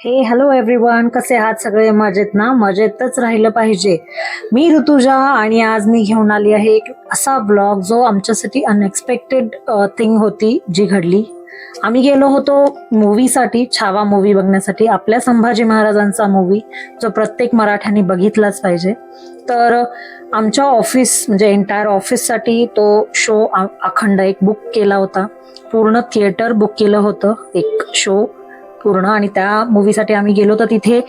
हे hello everyone, कसे आहात सगळे? मजेत ना? मजेतच राहिलं पाहिजे. मी ऋतुजा आणि आज मी घेऊन आली आहे एक असा ब्लॉग जो आमच्यासाठी अनएक्सपेक्टेड थिंग होती जी घडली. आम्ही गेलो होतो मूवीसाठी, छावा मूवी बघण्यासाठी, आपल्या संभाजी महाराजांचा मूवी जो प्रत्येक मराठ्याने बघितलाच पाहिजे. तर आमच्या ऑफिस म्हणजे एंटायर ऑफिससाठी तो शो अखंड एक बुक केला होता. पूर्ण थिएटर बुक केलं होतं, एक शो पूर्ण. आणि त्या मूवीसाठी आम्ही गेलो तर तिथे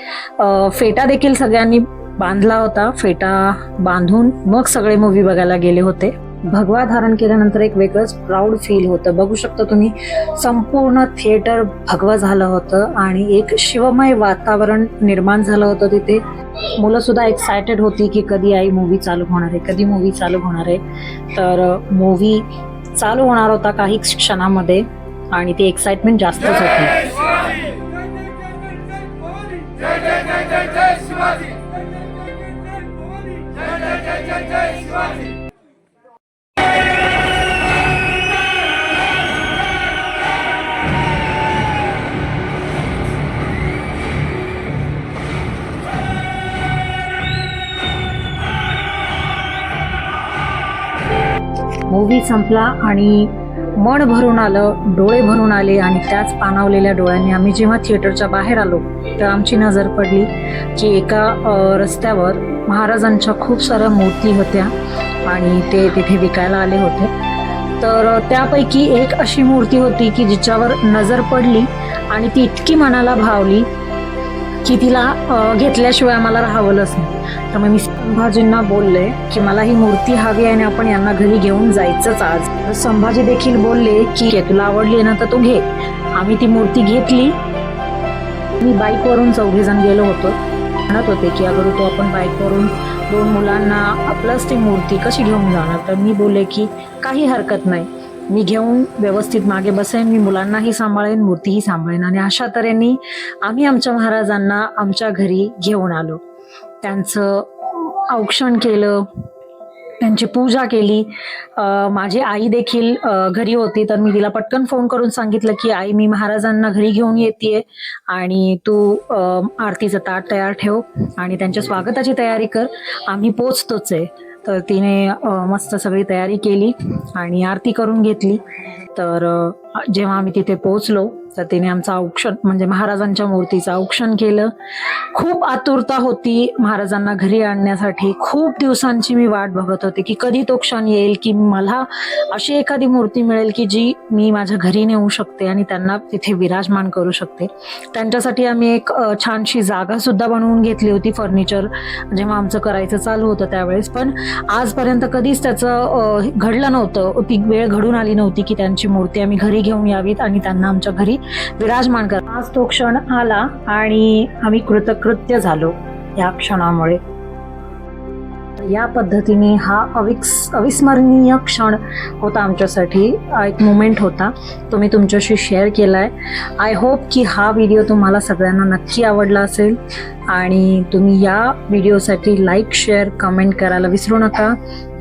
फेटा देखील सगळ्यांनी बांधला होता. फेटा बांधून मग सगळे मूवी बघायला गेले होते. भगवा धारण केल्यानंतर एक वेगळंच प्राऊड फील होतं. बघू शकता तुम्ही, संपूर्ण थिएटर भगवं झालं होतं आणि एक शिवमय वातावरण निर्माण झालं होतं तिथे. मुलं सुद्धा एक्सायटेड होती की कधी आई मूवी चालू होणार आहे, कधी मूवी चालू होणार आहे. तर मूवी चालू होणार होता काही क्षणामध्ये आणि ती एक्साइटमेंट जास्तच होती. मूवी संपला आणि मन भरून आलं, डोळे भरून आले आणि त्याच पाणावलेल्या डोळ्यांनी आम्ही जेव्हा थिएटरच्या बाहेर आलो तर आमची नजर पडली की एका रस्त्यावर महाराजांच्या खूप साऱ्या मूर्ती होत्या आणि ते तिथे विकायला आले होते. तर त्यापैकी एक अशी मूर्ती होती की जिच्यावर नजर पडली आणि ती इतकी मनाला भावली की तिला घेतल्याशिवाय आम्हाला राहावलंच नाही. तर मग मी संभाजींना बोलले की मला ही मूर्ती हवी आहे आणि आपण यांना घरी घेऊन जायचंच आज. तर संभाजी देखील बोलले की तुला आवडली ना तर तू घे. आम्ही ती मूर्ती घेतली. मी बाईकवरून 4 जण गेलो होतो. म्हणत होते की अगर तो आपण बाईकवरून 2 मुलांना प्लस ती मूर्ती कशी घेऊन जाणार. तर मी बोलले की काही हरकत नाही, मी घेऊन व्यवस्थित मागे बसेन, मी मुलांनाही सांभाळेन, मूर्तीही सांभाळेन. आणि अशा तऱ्हेने आम्ही आमच्या महाराजांना आमच्या घरी घेऊन आलो. त्यांचं औक्षण केलं, त्यांची पूजा केली. माझी आई देखील घरी होती. तर मी तिला पटकन फोन करून सांगितलं की आई, मी महाराजांना घरी घेऊन येते आणि तू आरतीचं ताट तयार ठेव आणि त्यांच्या स्वागताची तयारी कर, आम्ही पोचतोच आहे. तर तिने मस्त सगळी तयारी केली आणि आरती करून घेतली. तर जेव्हा आम्ही तिथे पोचलो तर तिने आमचं औक्षण म्हणजे महाराजांच्या मूर्तीचं औक्षण केलं. खूप आतुरता होती महाराजांना घरी आणण्यासाठी. खूप दिवसांची मी वाट बघत होते की कधी तो क्षण येईल की मला अशी एखादी मूर्ती मिळेल की जी मी माझ्या घरी नेऊ शकते आणि त्यांना तिथे विराजमान करू शकते. त्यांच्यासाठी आम्ही एक छानशी जागा सुद्धा बनवून घेतली होती, फर्निचर जेव्हा आमचं करायचं चालू होतं त्यावेळेस. पण आजपर्यंत कधीच त्याचं घडलं नव्हतं, ती वेळ घडून आली नव्हती की त्यांची मूर्ती आम्ही घरी घेऊन यावीत आणि त्यांना आमच्या घरी विराजमान कर. आज तो क्षण आला आणि आम्ही कृतकृत्य झालो या क्षणामुळे. या पद्धतीने हा अविस्मरणीय क्षण होता आमच्यासाठी, एक मोमेंट होता, तो मी तुमच्याशी शेअर केलाय. आय होप की हा व्हिडिओ तुम्हाला सगळ्यांना नक्की आवडला असेल आणि तुम्ही या व्हिडिओसाठी लाईक, शेअर, कमेंट करायला विसरू नका.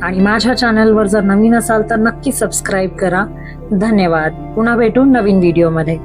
आणि माझ्या चॅनलवर जर नवीन असाल तर नक्की सबस्क्राईब करा. धन्यवाद. पुन्हा भेटू नवीन व्हिडिओमध्ये.